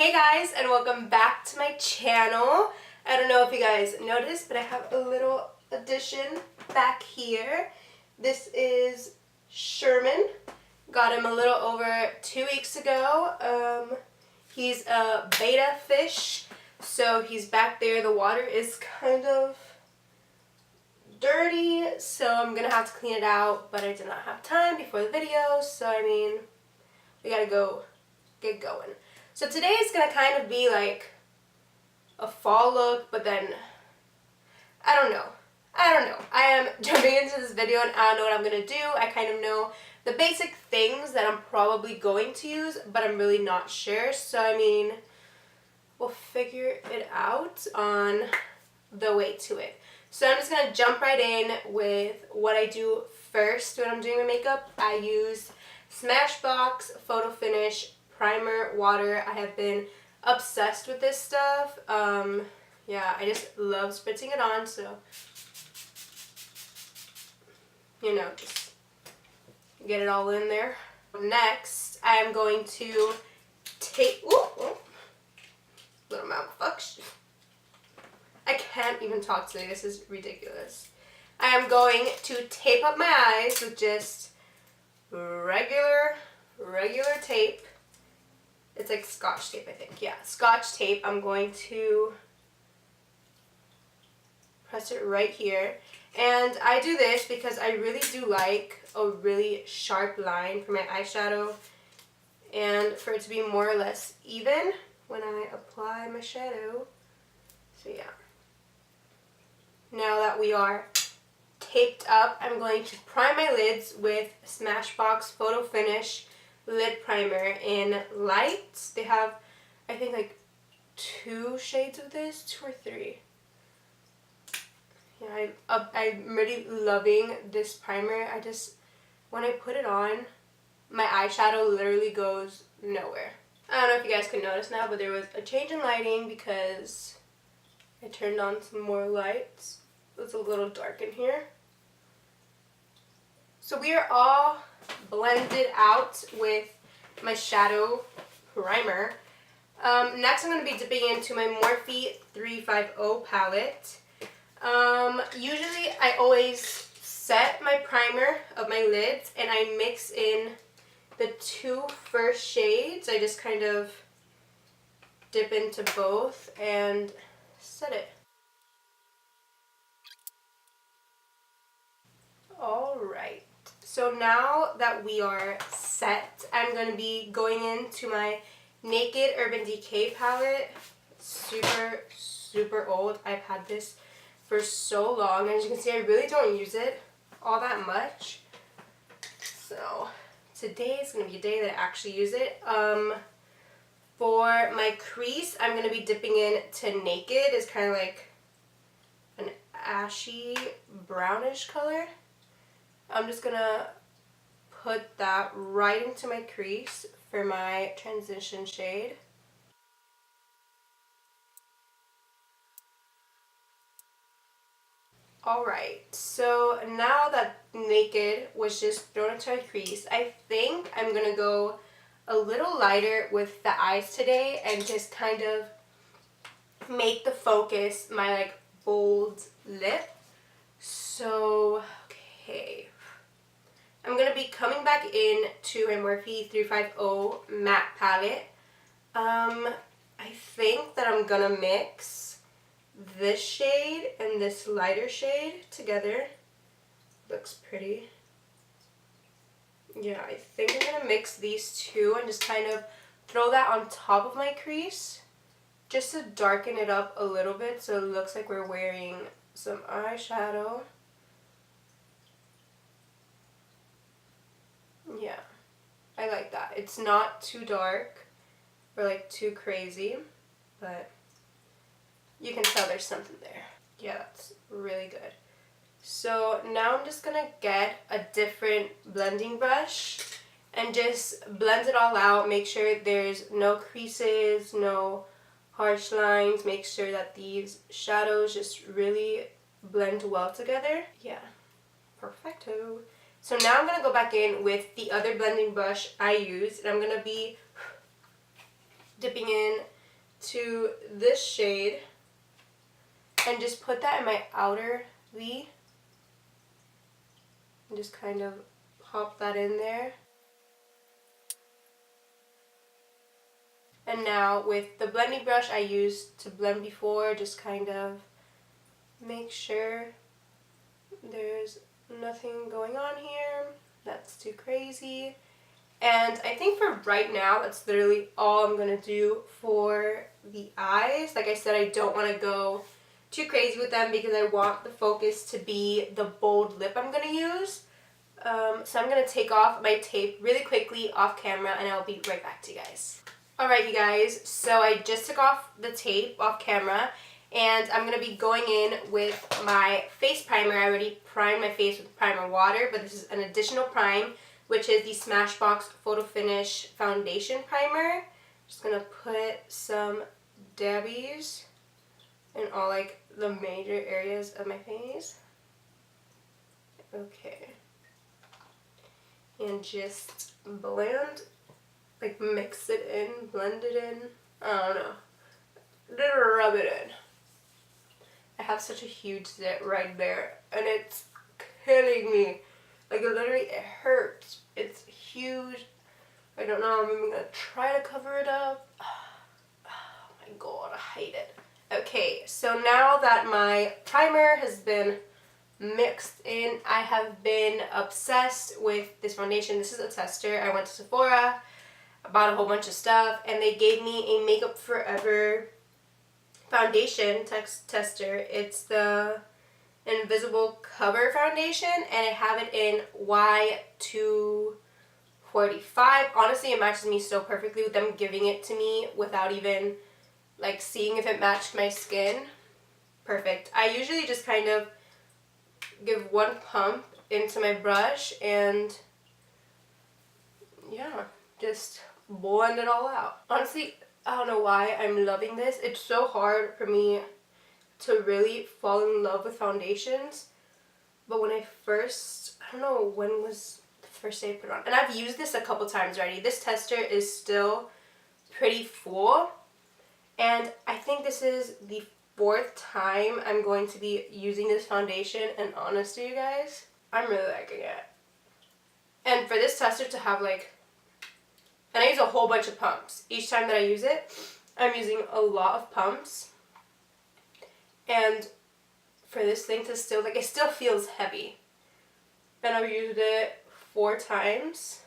Hey guys, and welcome back to my channel. I don't know if you guys noticed, but I have a little addition back here. This is Sherman. Got him a little over 2 weeks ago. He's a beta fish, so he's back there. The water is kind of dirty, so I'm gonna have to clean it out, but I did not have time before the video, so I mean, we gotta go get going. So today is gonna kind of be like a fall look, but then I don't know. I am jumping into this video and I don't know what I'm gonna do. I kind of know the basic things that I'm probably going to use, but I'm really not sure. So I mean, we'll figure it out on the way to it. So I'm just gonna jump right in with what I do first when I'm doing my makeup. I use Smashbox Photo Finish Primer Water. I have been obsessed with this stuff. Yeah, I just love spritzing it on, so you know, just get it all in there. Next, I am going to take, little mouth fucks. I can't even talk today, this is ridiculous. I am going to tape up my eyes with just regular tape. It's like Scotch tape, I think. Yeah, Scotch tape. I'm going to press it right here. And I do this because I really do like a really sharp line for my eyeshadow and for it to be more or less even when I apply my shadow. So yeah. Now that we are taped up, I'm going to prime my lids with Smashbox Photo Finish Lid Primer in light. They have, I think, like 2 shades of this, 2 or 3. Yeah, I'm really loving this primer. When I put it on, my eyeshadow literally goes nowhere. I don't know if you guys can notice now, but there was a change in lighting because I turned on some more lights. It's a little dark in here. So we are all blended out with my shadow primer. Next I'm going to be dipping into my Morphe 350 palette. Usually I always set my primer of my lids and I mix in the 2 first shades. I just kind of dip into both and set it. Alright. So now that we are set, I'm going to be going into my Naked Urban Decay palette. Super old. I've had this for so long. As you can see, I really don't use it all that much. So today is going to be a day that I actually use it. For my crease, I'm going to be dipping into Naked. It's kind of like an ashy brownish color. I'm just gonna put that right into my crease for my transition shade. Alright, so now that Naked was just thrown into my crease, I think I'm gonna go a little lighter with the eyes today and just kind of make the focus my like bold lip. So, okay. I'm going to be coming back in to my Morphe 350 matte palette. I think that I'm going to mix this shade and this lighter shade together. Looks pretty. Yeah, I think I'm going to mix these two and just kind of throw that on top of my crease just to darken it up a little bit so it looks like we're wearing some eyeshadow. Yeah, I like that. It's not too dark or like too crazy, but you can tell there's something there. Yeah, that's really good. So now I'm just gonna get a different blending brush and just blend it all out. Make sure there's no creases, no harsh lines. Make sure that these shadows just really blend well together. Yeah, perfecto. So now I'm going to go back in with the other blending brush I used, and I'm going to be dipping in to this shade and just put that in my outer V. And just kind of pop that in there. And now with the blending brush I used to blend before, just kind of make sure there's nothing going on here that's too crazy. And I think for right now, that's literally all I'm going to do for the eyes. Like I said, I don't want to go too crazy with them because I want the focus to be the bold lip I'm going to use. So I'm going to take off my tape really quickly off camera and I'll be right back to you guys. Alright you guys, so I just took off the tape off camera and I'm going to be going in with my face primer. I already primed my face with primer water, but this is an additional prime, which is the Smashbox Photo Finish Foundation Primer. Just going to put some dabbies in all like the major areas of my face. Okay. And just blend, like mix it in, blend it in. I don't know. Just rub it in. I have such a huge zit right there and it's killing me. Like literally it hurts. It's huge. I don't know, I'm even gonna try to cover it up. Oh my god, I hate it. Okay, so now that my primer has been mixed in, I have been obsessed with this foundation. This is a tester. I went to Sephora, I bought a whole bunch of stuff, and they gave me a Makeup Forever foundation tester. It's the Invisible Cover Foundation, and I have it in Y245. Honestly, it matches me so perfectly with them giving it to me without even like seeing if it matched my skin. Perfect. I usually just kind of give one pump into my brush and yeah, just blend it all out. Honestly, I don't know why I'm loving this. It's so hard for me to really fall in love with foundations, but when I first, I don't know when was the first day I put it on, and I've used this a couple times already. This tester is still pretty full, and I think this is the 4th time I'm going to be using this foundation, and honestly you guys, I'm really liking it. And for this tester to have like, and I use a whole bunch of pumps. Each time that I use it, I'm using a lot of pumps. And for this thing to still, like, it still feels heavy. And I've used it 4 times.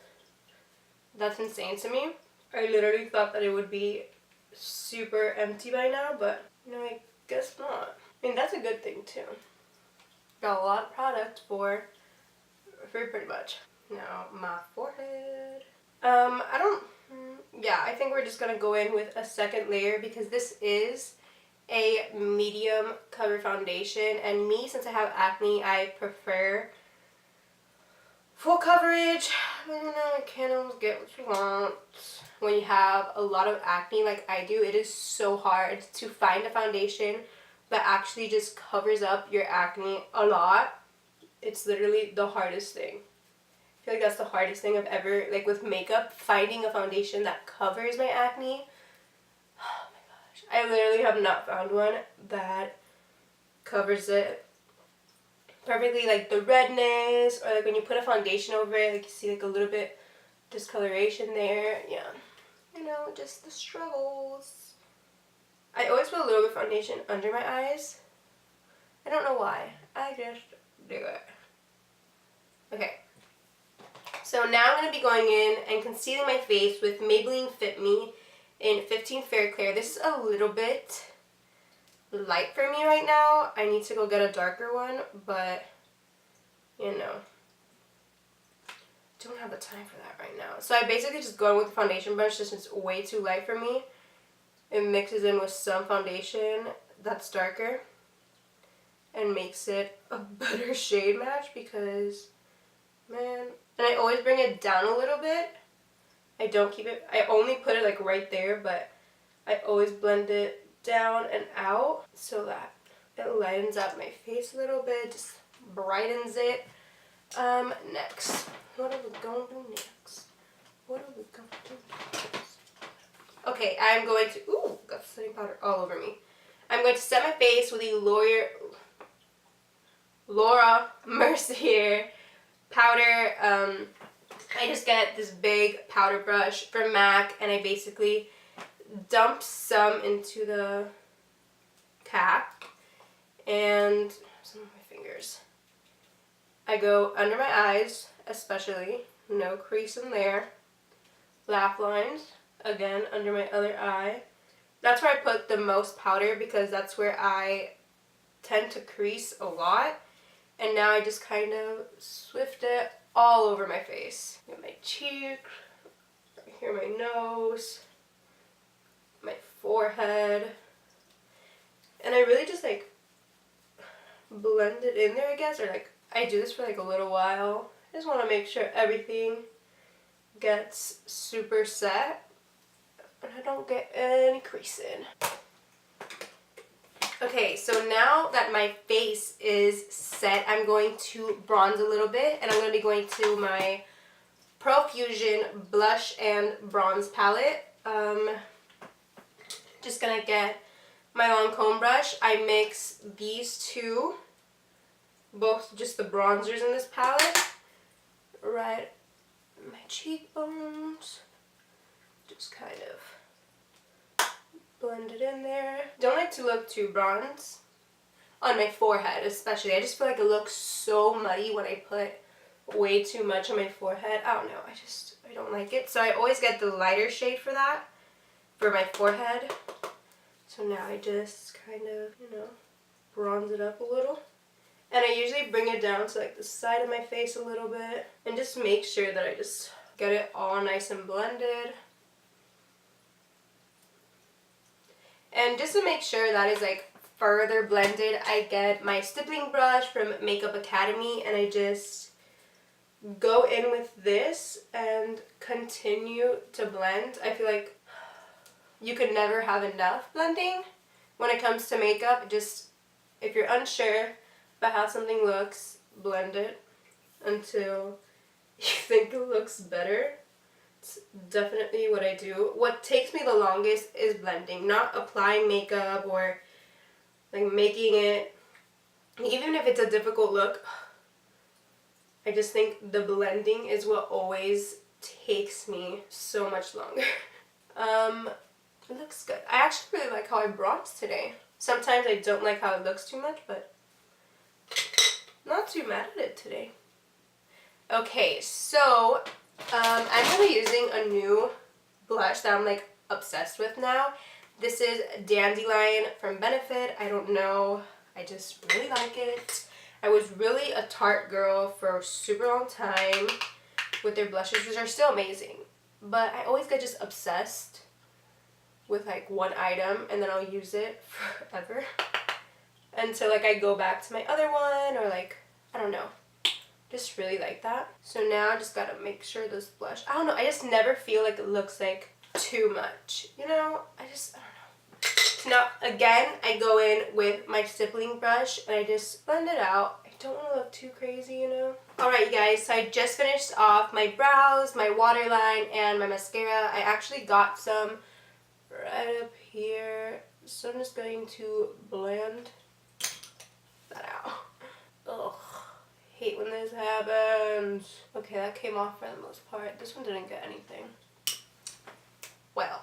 That's insane to me. I literally thought that it would be super empty by now, but you know, I guess not. I mean, that's a good thing too. Got a lot of product for pretty much. Now, my forehead. I think we're just gonna go in with a second layer because this is a medium cover foundation, and me, since I have acne, I prefer full coverage. You know, you can't always get what you want when you have a lot of acne like I do. It is so hard to find a foundation that actually just covers up your acne a lot. It's literally the hardest thing. I feel like that's the hardest thing I've ever, like with makeup, finding a foundation that covers my acne. Oh my gosh. I literally have not found one that covers it perfectly, like the redness, or like when you put a foundation over it, like you see like a little bit discoloration there. Yeah. You know, just the struggles. I always put a little bit of foundation under my eyes. I don't know why. I just do it. Okay. So now I'm going to be going in and concealing my face with Maybelline Fit Me in 15 Fair Clear. This is a little bit light for me right now. I need to go get a darker one, but you know, don't have the time for that right now. So I basically just go in with the foundation brush since it's way too light for me. It mixes in with some foundation that's darker and makes it a better shade match because, man. And I always bring it down a little bit. I don't keep it, I only put it like right there, but I always blend it down and out so that it lightens up my face a little bit, just brightens it. Next, what are we going to do next? What are we going to do next? Okay, I'm going to, ooh, got setting powder all over me. I'm going to set my face with the Laura Mercier powder. I just get this big powder brush from MAC, and I basically dump some into the cap and some of my fingers. I go under my eyes, especially, no crease in there. Laugh lines, again, under my other eye. That's where I put the most powder because that's where I tend to crease a lot. And now I just kind of swift it all over my face. Get my cheek, right here my nose, my forehead. And I really just like blend it in there, I guess, or like I do this for like a little while. I just want to make sure everything gets super set and I don't get any creasing. Okay, so now that my face is set, I'm going to bronze a little bit, and I'm going to be going to my Profusion blush and bronze palette. Just going to get my long comb brush. I mix these two, both just the bronzers in this palette, right my cheekbones, just kind of blend it in there. Don't like to look too bronze on my forehead, especially. I just feel like it looks so muddy when I put way too much on my forehead. I don't know, I don't like it. So I always get the lighter shade for that, for my forehead. So now I just kind of, you know, bronze it up a little. And I usually bring it down to like the side of my face a little bit and just make sure that I just get it all nice and blended. And just to make sure that is like further blended, I get my stippling brush from Makeup Academy and I just go in with this and continue to blend. I feel like you can never have enough blending when it comes to makeup. Just, if you're unsure about how something looks, blend it until you think it looks better. It's definitely what I do. What takes me the longest is blending, not applying makeup or like making it, even if it's a difficult look. I just think the blending is what always takes me so much longer. It looks good. I actually really like how I bronzed today. Sometimes I don't like how it looks too much, but not too mad at it today. Okay, so I'm really using a new blush that I'm like obsessed with now. This is Dandelion from Benefit. I don't know, I just really like it. I was really a Tarte girl for a super long time with their blushes, which are still amazing. But I always get just obsessed with like one item and then I'll use it forever until like I go back to my other one, or like, I don't know. Just really like that. So now I just gotta make sure this blush, I don't know, I just never feel like it looks like too much, you know? I don't know. So now again, I go in with my stippling brush and I just blend it out. I don't want to look too crazy, you know? Alright you guys, so I just finished off my brows, my waterline, and my mascara. I actually got some right up here. So I'm just going to blend that out. Ugh. Hate when this happens. Okay, that came off for the most part. This one didn't get anything. Well,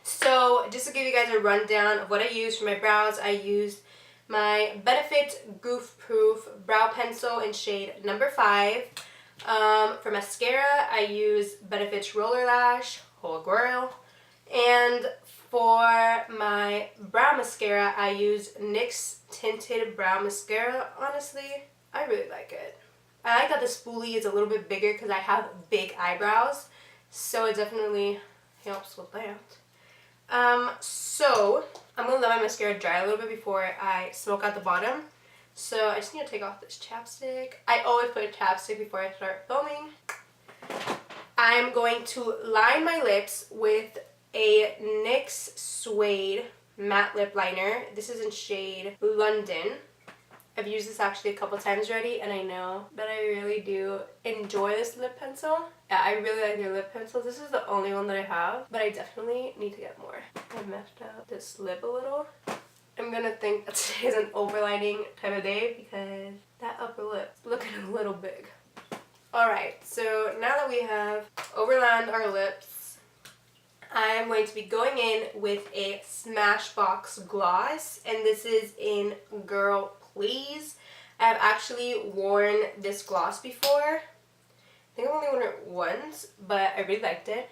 so just to give you guys a rundown of what I used for my brows, I used my Benefit Goof Proof Brow Pencil in shade number 5. For mascara, I used Benefit's Roller Lash, Holy Grail. And for my brow mascara, I used NYX Tinted Brow Mascara. Honestly, I really like it. I like that the spoolie is a little bit bigger because I have big eyebrows, so it definitely helps with that. So I'm going to let my mascara dry a little bit before I smoke out the bottom. So I just need to take off this chapstick. I always put a chapstick before I start filming. I'm going to line my lips with a NYX Suede matte lip liner. This is in shade London. I've used this actually a couple times already, and I know that I really do enjoy this lip pencil. Yeah, I really like their lip pencils. This is the only one that I have, but I definitely need to get more. I messed up this lip a little. I'm gonna think that today is an overlining type of day because that upper lip is looking a little big. Alright, so now that we have overlined our lips, I'm going to be going in with a Smashbox gloss, and this is in Girl Please. I have actually worn this gloss before. I think I've only worn it once, but I really liked it.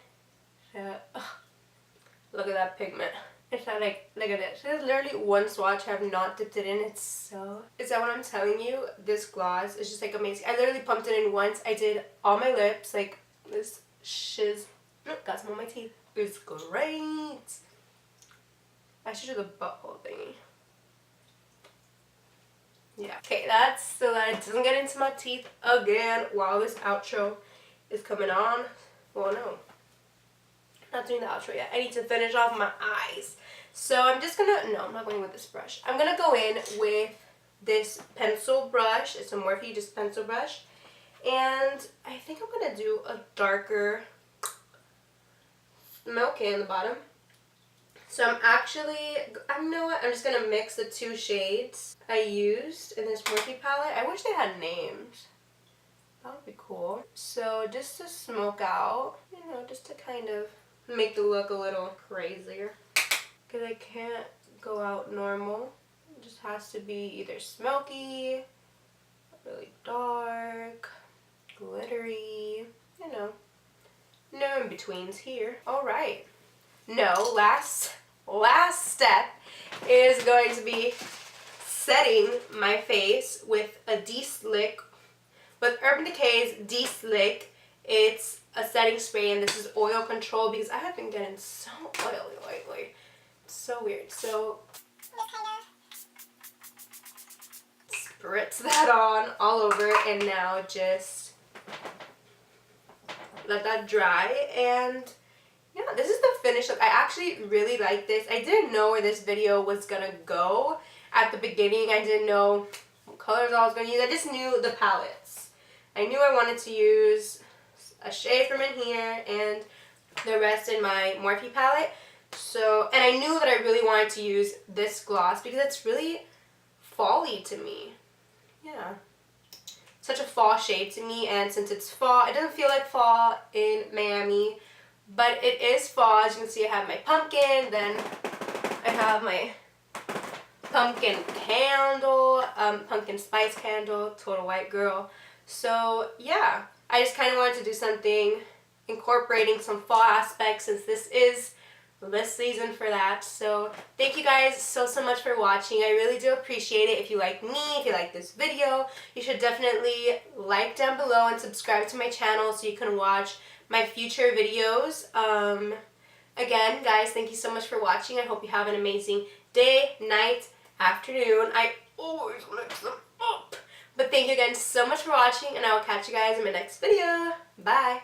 Look at that pigment. It's not like, look at this. There's literally one swatch. I have not dipped it in. Is that what I'm telling you? This gloss is just like amazing. I literally pumped it in once. I did all my lips, like this shiz. Got some on my teeth. It's great. I should do the butthole thingy. Yeah. Okay, that's so that it doesn't get into my teeth again while this outro is coming on. Well, no. Not doing the outro yet. I need to finish off my eyes. So I'm just gonna, no, I'm not going with this brush. I'm gonna go in with this pencil brush. It's a Morphe just pencil brush. And I think I'm gonna do a darker milky in the bottom. So you know what? I'm just gonna mix the two shades I used in this Morphe palette. I wish they had names. That would be cool. So just to smoke out, you know, just to kind of make the look a little crazier. Because I can't go out normal. It just has to be either smoky, really dark, glittery, you know. No in-betweens here. Alright. No, last step is going to be setting my face with a De-Slick, with Urban Decay's De-Slick. It's a setting spray, and this is oil control because I have been getting so oily lately. It's so weird. So just kind of spritz that on all over, and now just let that dry. And yeah, this is the finished look. I actually really like this. I didn't know where this video was gonna go at the beginning. I didn't know what colors I was gonna use. I just knew the palettes. I knew I wanted to use a shade from in here and the rest in my Morphe palette. So, and I knew that I really wanted to use this gloss because it's really fall-y to me. Yeah. Such a fall shade to me, and since it's fall, it doesn't feel like fall in Miami, but it is fall. As you can see, I have my pumpkin, then I have my pumpkin candle, pumpkin spice candle, total white girl. So yeah, I just kind of wanted to do something incorporating some fall aspects since this is the season for that. So thank you guys so much for watching. I really do appreciate it. If you like me, if you like this video, you should definitely like down below and subscribe to my channel so you can watch my future videos. Again, guys, thank you so much for watching. I hope you have an amazing day, night, afternoon. I always mix them up. But thank you again so much for watching, and I will catch you guys in my next video. Bye!